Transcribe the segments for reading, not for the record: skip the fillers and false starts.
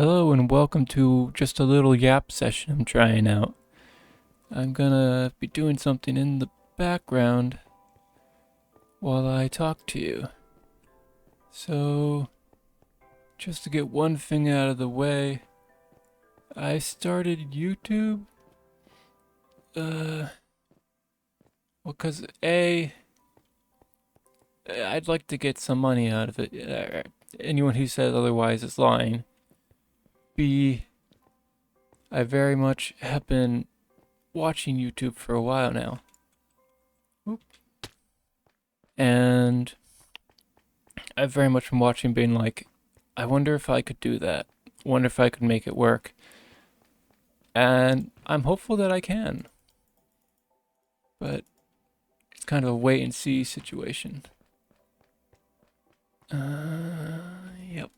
Hello and welcome to just a little yap session I'm trying out. I'm gonna be doing something in the background while I talk to you. So, just to get one thing out of the way, I started YouTube. Well, cause I'd like to get some money out of it. Anyone who says otherwise is lying. B, I very much have been watching YouTube for a while now. And I've very much been watching, being like, I wonder if I could do that. Wonder if I could make it work. And I'm hopeful that I can. But it's kind of a wait and see situation. Yep.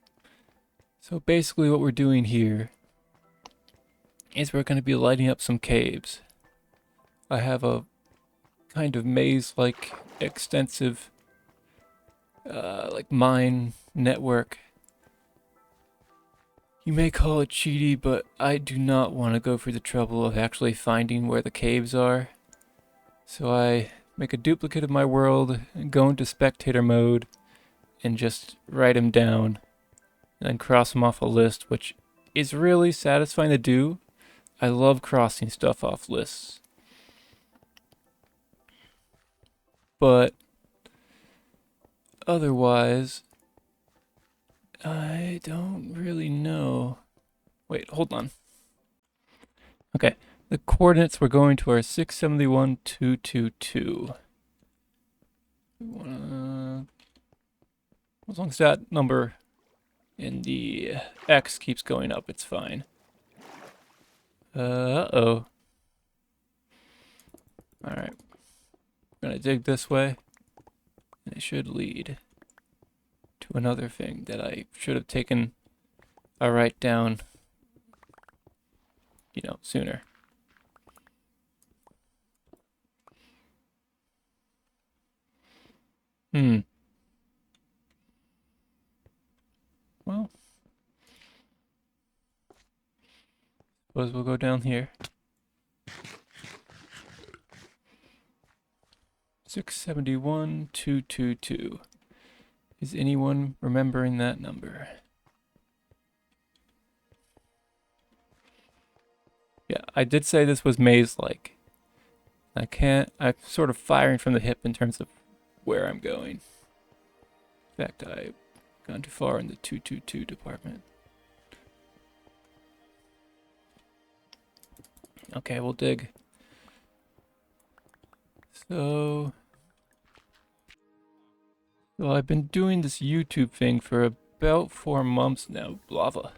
So basically what we're doing here is we're going to be lighting up some caves. I have a kind of maze-like extensive like mine network. You may call it cheaty, but I do not want to go through the trouble of actually finding where the caves are. So I make a duplicate of my world, go into spectator mode, and just write them down, and then cross them off a list, which is really satisfying to do. I love crossing stuff off lists. But otherwise, I don't really know. Wait, hold on. Okay, the coordinates we're going to are 671,222. As long as that number in the X keeps going up, it's fine. Uh-oh. Alright. I'm gonna dig this way, and it should lead to another thing that I should have taken a write down, sooner. Well, suppose we'll go down here. 671,222. Is anyone remembering that number? Yeah, I did say this was maze-like. I'm sort of firing from the hip in terms of where I'm going. In fact, I've gone too far in the 222 department. Okay, we'll dig. So I've been doing this YouTube thing for about 4 months now, lava.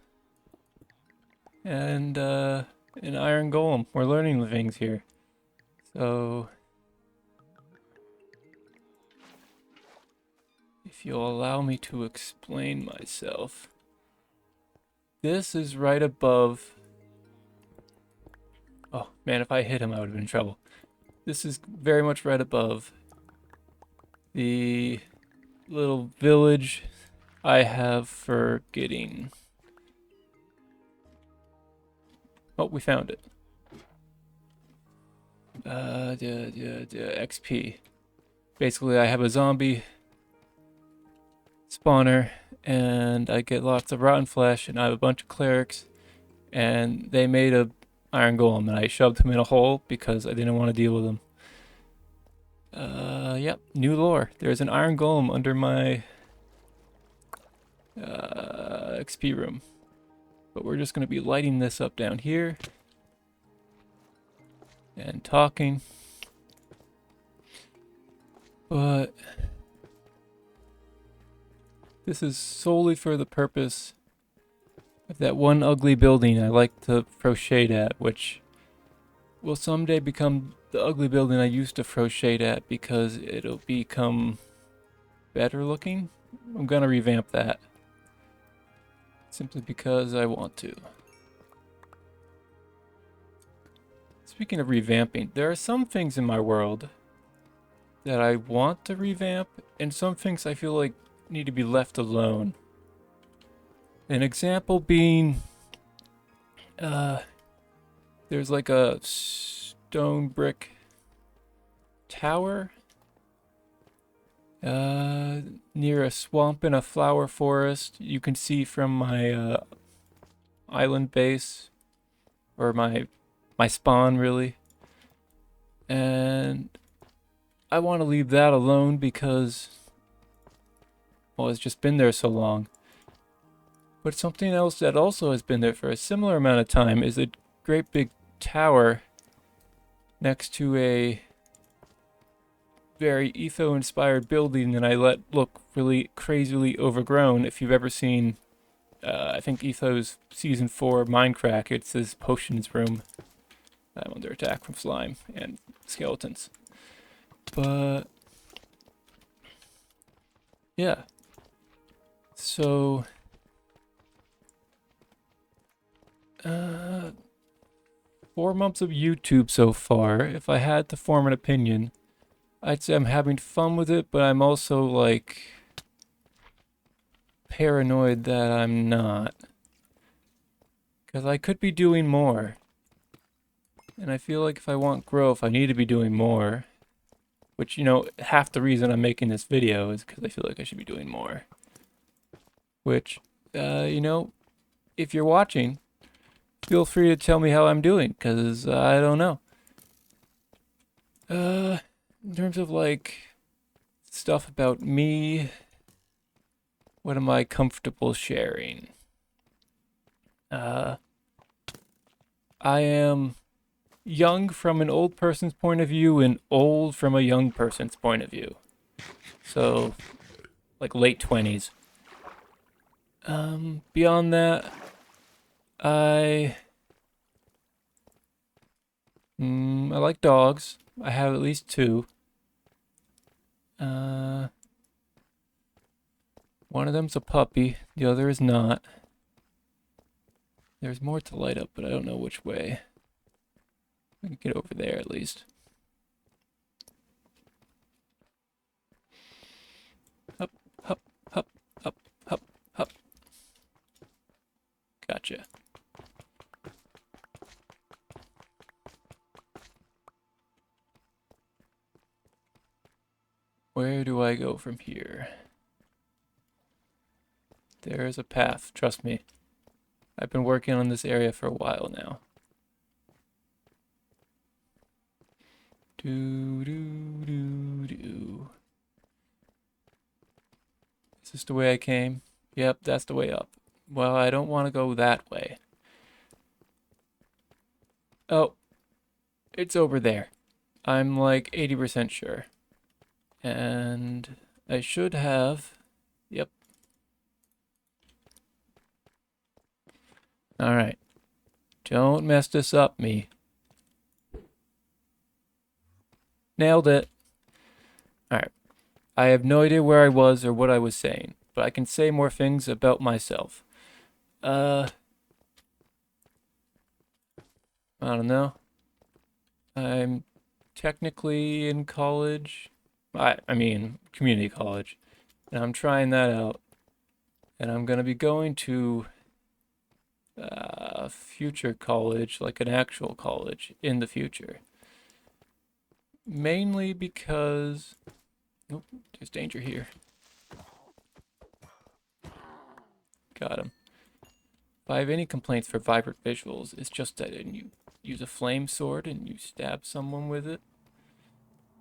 And an iron golem. We're learning the things here. So if you'll allow me to explain myself, this is right above. Oh man, if I hit him, I would have been in trouble. This is very much right above the little village I have for getting. Oh, we found it. XP. Basically, I have a zombie spawner, and I get lots of rotten flesh, and I have a bunch of clerics, and they made a iron golem, and I shoved him in a hole because I didn't want to deal with him. Yep, new lore. There's an iron golem under my XP room. But we're just going to be lighting this up down here and talking. But this is solely for the purpose of that one ugly building I like to crochet at, which will someday become the ugly building I used to crochet at because it'll become better looking. I'm gonna revamp that simply because I want to. Speaking of revamping, there are some things in my world that I want to revamp, and some things I feel like need to be left alone. An example being Uh, there's like a stone brick tower near a swamp and a flower forest. You can see from my island base, or my spawn really. And I want to leave that alone because, well, it's just been there so long. But something else that also has been there for a similar amount of time is a great big tower next to a very etho-inspired building that I let look really crazily overgrown. If you've ever seen, I think Etho's Season 4 Minecraft, it's his potions room. I'm under attack from slime and skeletons. But, yeah. So, 4 months of YouTube so far. If I had to form an opinion, I'd say I'm having fun with it, but I'm also like paranoid that I'm not. Because I could be doing more. And I feel like if I want growth, I need to be doing more. Which, you know, half the reason I'm making this video is because I feel like I should be doing more. Which, you know, if you're watching, feel free to tell me how I'm doing, because I don't know. In terms of like stuff about me, what am I comfortable sharing? I am young from an old person's point of view and old from a young person's point of view. So, like late 20s. Beyond that, I like dogs. I have at least 2. One of them's a puppy, the other is not. There's more to light up, but I don't know which way. I can get over there at least. Up, up, up, up, up, up. Gotcha. Where do I go from here? There's a path, trust me. I've been working on this area for a while now. Do do do do. Is this the way I came? Yep, that's the way up. Well, I don't want to go that way. Oh, it's over there. I'm like 80% sure. And I should have... Yep. Alright. Don't mess this up, me. Nailed it. Alright. I have no idea where I was or what I was saying, but I can say more things about myself. I don't know. I'm technically in college. I mean, community college. And I'm trying that out. And I'm going to be going to future college, like an actual college in the future. Mainly because... Oh, there's danger here. Got him. If I have any complaints for vibrant visuals, it's just that when you use a flame sword and you stab someone with it,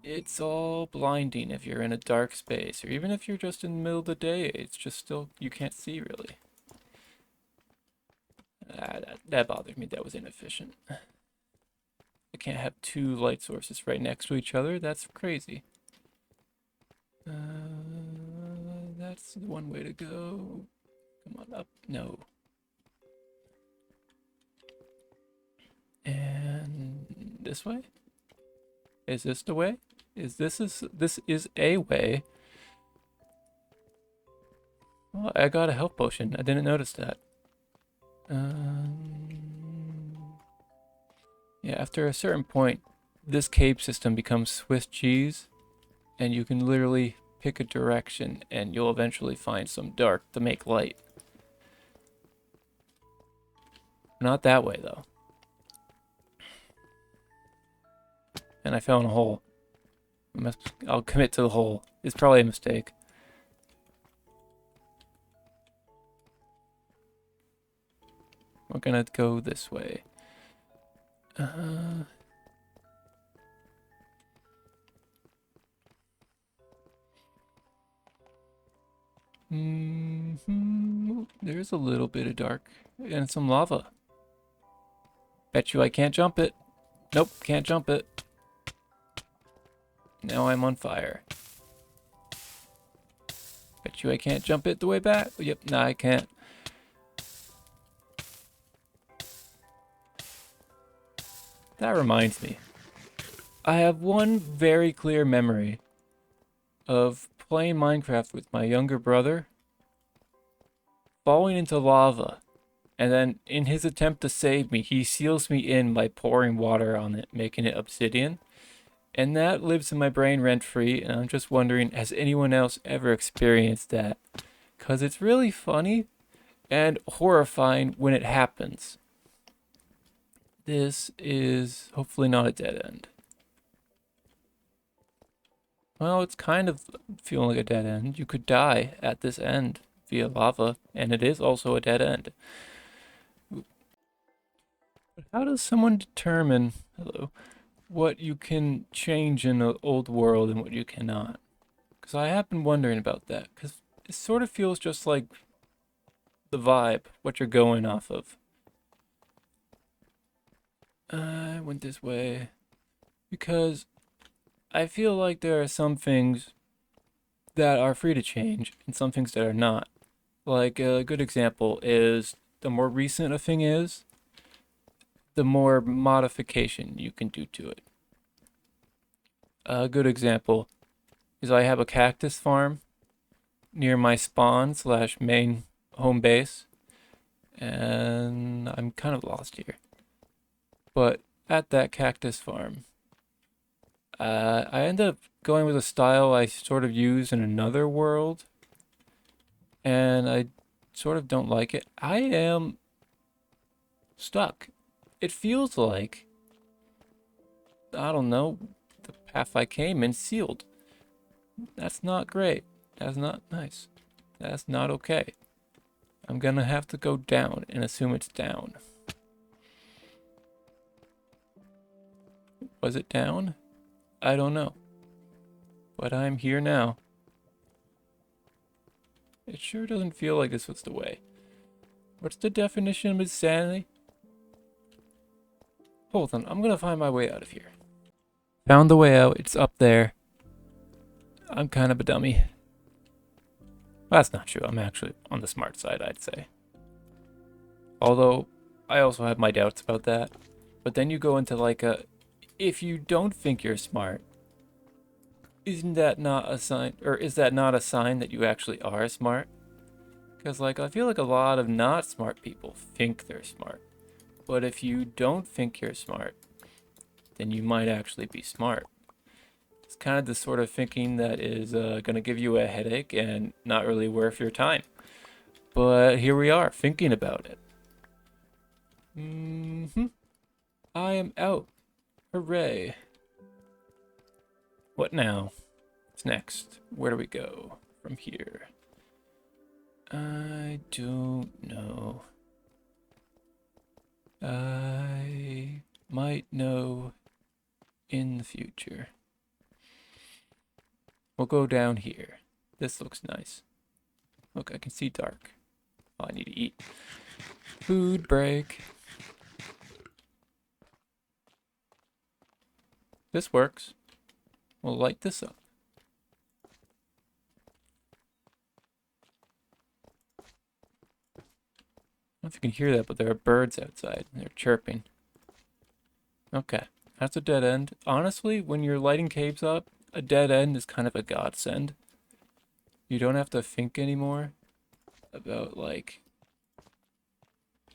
it's all blinding if you're in a dark space, or even if you're just in the middle of the day, it's just still, you can't see really. That bothered me, that was inefficient. I can't have 2 light sources right next to each other, that's crazy. That's one way to go. Come on up, no. And this way? Is this the way? This is a way. Oh, I got a health potion. I didn't notice that. Yeah, after a certain point, this cave system becomes Swiss cheese, and you can literally pick a direction, and you'll eventually find some dark to make light. Not that way, though. And I fell in a hole. I'll commit to the hole. It's probably a mistake. We're gonna go this way. There's a little bit of dark and some lava. Bet you I can't jump it. Nope, can't jump it. Now I'm on fire. Bet you I can't jump it the way back. Yep, nah, I can't. That reminds me. I have one very clear memory of playing Minecraft with my younger brother, falling into lava, and then in his attempt to save me, he seals me in by pouring water on it, making it obsidian. And that lives in my brain rent-free, and I'm just wondering, has anyone else ever experienced that? Because it's really funny and horrifying when it happens. This is hopefully not a dead end. Well, it's kind of feeling like a dead end. You could die at this end via lava, and it is also a dead end. But how does someone determine, hello, what you can change in an old world and what you cannot? Because I have been wondering about that, because it sort of feels just like the vibe, what you're going off of. I went this way because I feel like there are some things that are free to change and some things that are not. Like a good example is the more recent a thing is, the more modification you can do to it. A good example is I have a cactus farm near my spawn / main home base, and I'm kind of lost here. But at that cactus farm, I ended up going with a style I sort of use in another world, and I sort of don't like it. I am stuck. It feels like, I don't know, the path I came in sealed. That's not great. That's not nice. That's not okay. I'm gonna have to go down and assume it's down. Was it down? I don't know. But I'm here now. It sure doesn't feel like this was the way. What's the definition of insanity? Hold on, I'm gonna find my way out of here. Found the way out, it's up there. I'm kind of a dummy. Well, that's not true, I'm actually on the smart side, I'd say. Although, I also have my doubts about that. But then you go into like a, if you don't think you're smart, isn't that not a sign, or is that not a sign that you actually are smart? Because like, I feel like a lot of not smart people think they're smart. But if you don't think you're smart, then you might actually be smart. It's kind of the sort of thinking that is going to give you a headache and not really worth your time. But here we are, thinking about it. I am out. Hooray. What now? What's next? Where do we go from here? I don't know. I might know in the future. We'll go down here. This looks nice. Look, I can see dark. Oh, I need to eat. Food break. This works. We'll light this up. I don't know if you can hear that, but there are birds outside. And they're chirping. Okay, that's a dead end. Honestly, when you're lighting caves up, a dead end is kind of a godsend. You don't have to think anymore about, like,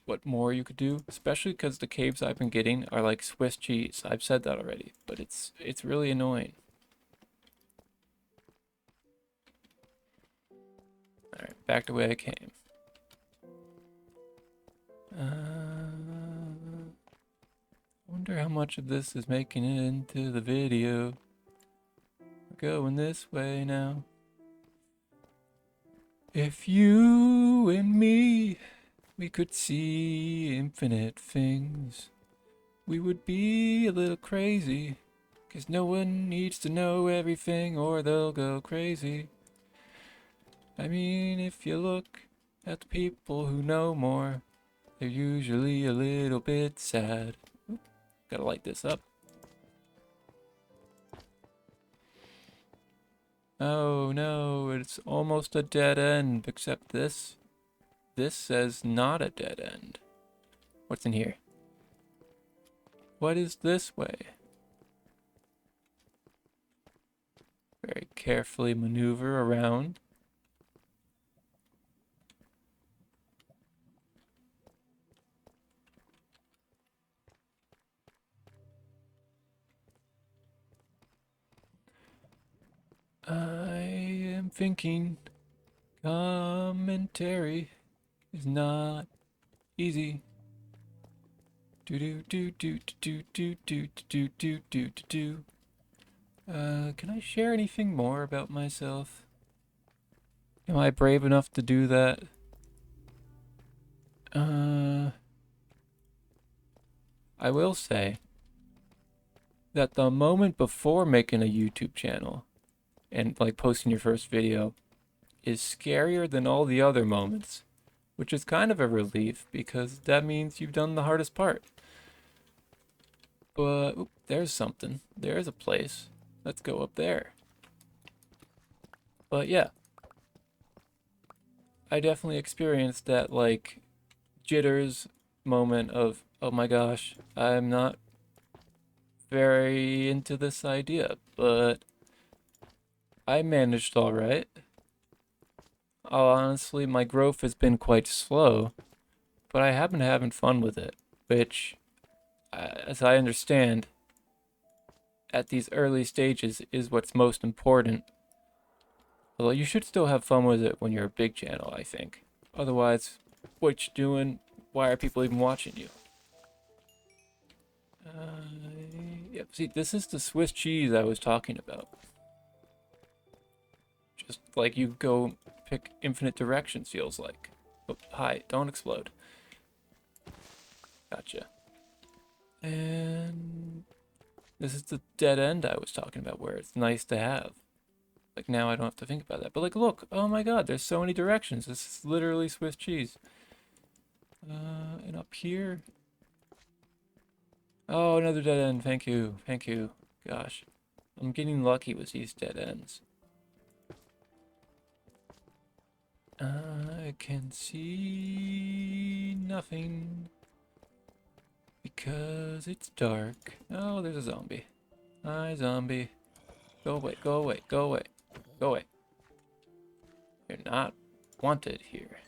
what more you could do. Especially because the caves I've been getting are like Swiss cheese. I've said that already, but it's really annoying. Alright, back the way I came. Wonder how much of this is making it into the video. We're going this way now. If you and me, we could see infinite things, we would be a little crazy. 'Cause no one needs to know everything or they'll go crazy. I mean, if you look at the people who know more, they're usually a little bit sad. Oop, gotta light this up. Oh no, it's almost a dead end, except this says not a dead end. What's in here? What is this way? Very carefully maneuver around. I am thinking commentary is not easy. Do do do do do do do do do do do. Can I share anything more about myself? Am I brave enough to do that? I will say that the moment before making a YouTube channel and like posting your first video is scarier than all the other moments, which is kind of a relief because that means you've done the hardest part. But oop, there's something. There's a place. Let's go up there. But yeah, I definitely experienced that like jitters moment of, oh my gosh, I'm not very into this idea, but I managed all right. Honestly, my growth has been quite slow, but I have been having fun with it, which, as I understand, at these early stages is what's most important. Although you should still have fun with it when you're a big channel, I think. Otherwise, what you doing? Why are people even watching you? Yep, see, this is the Swiss cheese I was talking about. Just like you go pick infinite directions, feels like. Oh, hi, don't explode. Gotcha. And this is the dead end I was talking about, where it's nice to have. Like, now I don't have to think about that. But like, look, oh my god, there's so many directions. This is literally Swiss cheese. And up here. Oh, another dead end. Thank you. Thank you. Gosh. I'm getting lucky with these dead ends. I can see nothing because it's dark. Oh, there's a zombie. Hi, zombie. Go away, go away, go away, go away. You're not wanted here.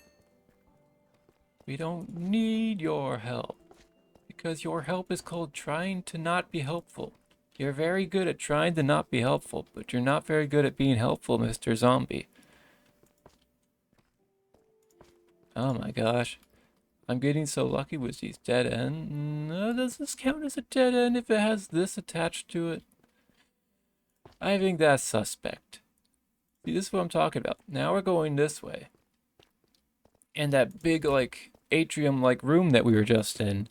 We don't need your help because your help is called trying to not be helpful. You're very good at trying to not be helpful, but you're not very good at being helpful, Mr. Zombie. Oh my gosh. I'm getting so lucky with these dead ends. Does this count as a dead end if it has this attached to it? I think that's suspect. See, this is what I'm talking about. Now we're going this way. And that big, like, atrium-like room that we were just in,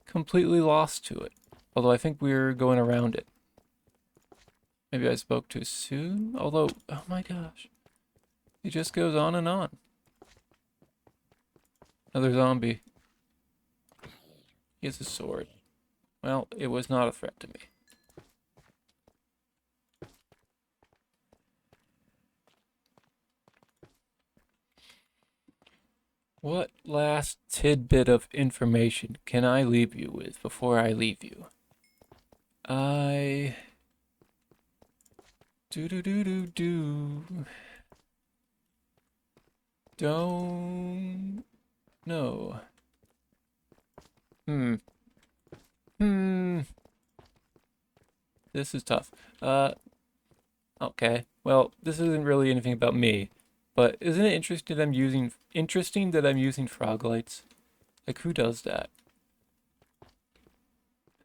completely lost to it. Although I think we were going around it. Maybe I spoke too soon? Although, oh my gosh. It just goes on and on. Another zombie. He has a sword. Well, it was not a threat to me. What last tidbit of information can I leave you with before I leave you? I... Don't know. This is tough. Okay. Well, this isn't really anything about me, but isn't it interesting that I'm using frog lights? Like, who does that?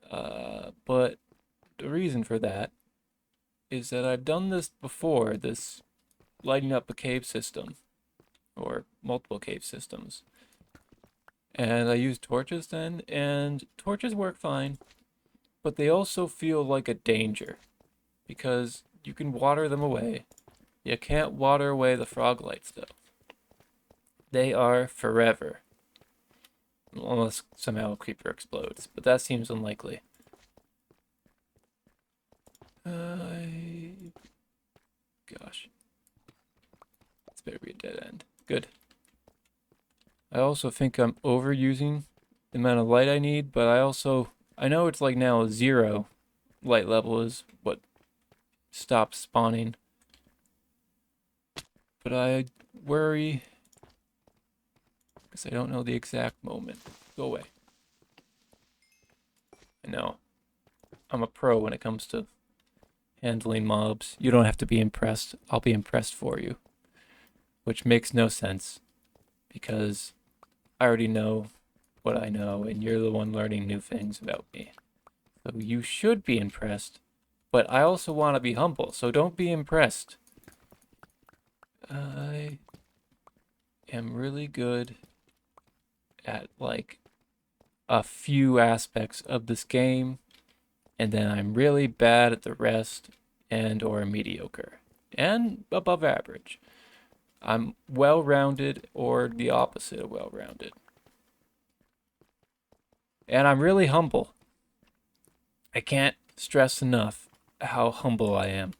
But the reason for that is that I've done this before, this lighting up a cave system, or multiple cave systems. And I used torches then, and torches work fine, but they also feel like a danger, because you can water them away. You can't water away the frog lights, though. They are forever. Unless somehow a creeper explodes, but that seems unlikely. Gosh. This better be a dead end. Good. I also think I'm overusing the amount of light I need, but I know it's like now 0 light level is what stops spawning. But I worry because I don't know the exact moment. Go away. I know. I'm a pro when it comes to handling mobs. You don't have to be impressed. I'll be impressed for you. Which makes no sense because I already know what I know and you're the one learning new things about me. So you should be impressed, but I also want to be humble, so don't be impressed. I am really good at like a few aspects of this game, and then I'm really bad at the rest and or mediocre and above average. I'm well-rounded or the opposite of well-rounded. And I'm really humble. I can't stress enough how humble I am.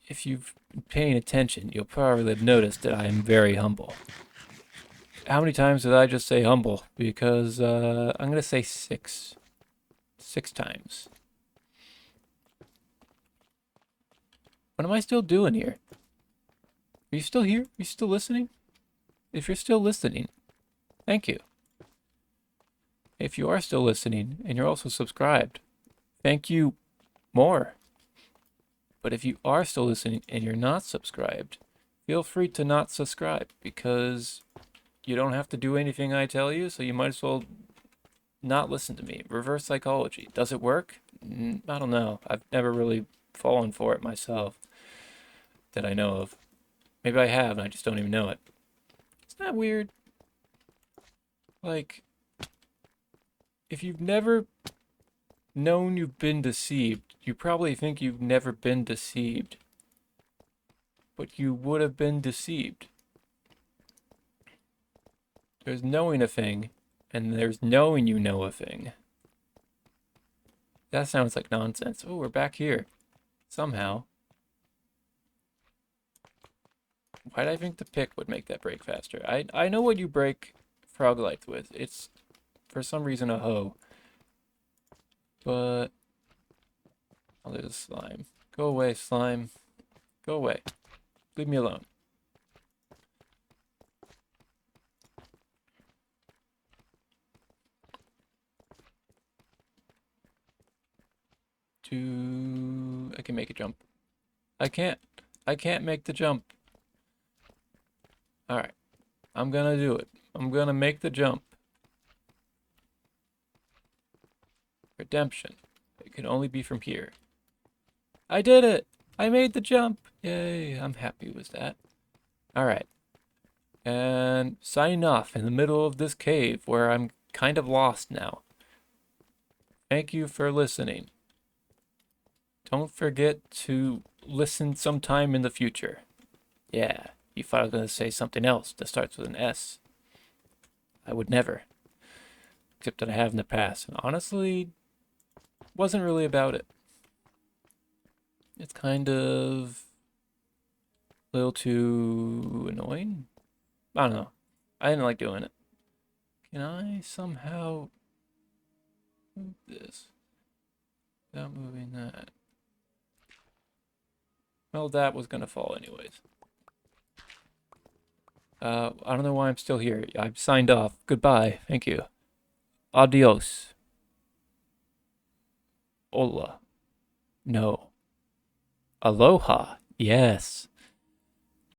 If you've been paying attention, you'll probably have noticed that I am very humble. How many times did I just say humble? Because I'm going to say 6. 6 times. What am I still doing here? Are you still here? Are you still listening? If you're still listening, thank you. If you are still listening and you're also subscribed, thank you more. But if you are still listening and you're not subscribed, feel free to not subscribe because you don't have to do anything I tell you, so you might as well not listen to me. Reverse psychology. Does it work? I don't know. I've never really fallen for it myself that I know of. Maybe I have and I just don't even know it. Isn't that weird? Like, if you've never known you've been deceived, you probably think you've never been deceived. But you would have been deceived. There's knowing a thing, and there's knowing you know a thing. That sounds like nonsense. Oh, we're back here. Somehow. Why'd I think the pick would make that break faster? I know what you break frog lights with. It's, for some reason, a hoe. But... oh, there's a slime. Go away, slime. Go away. Leave me alone. I can make a jump. I can't. I can't make the jump. Alright. I'm gonna do it. I'm gonna make the jump. Redemption. It can only be from here. I did it! I made the jump! Yay, I'm happy with that. Alright. And signing off in the middle of this cave where I'm kind of lost now. Thank you for listening. Don't forget to listen sometime in the future. Yeah, you thought I was going to say something else that starts with an S. I would never. Except that I have in the past. And honestly, wasn't really about it. It's kind of a little too annoying. I don't know. I didn't like doing it. Can I somehow move this without moving that? Well, that was gonna fall anyways. I don't know why I'm still here. I've signed off. Goodbye. Thank you. Adios. Hola. No. Aloha. Yes.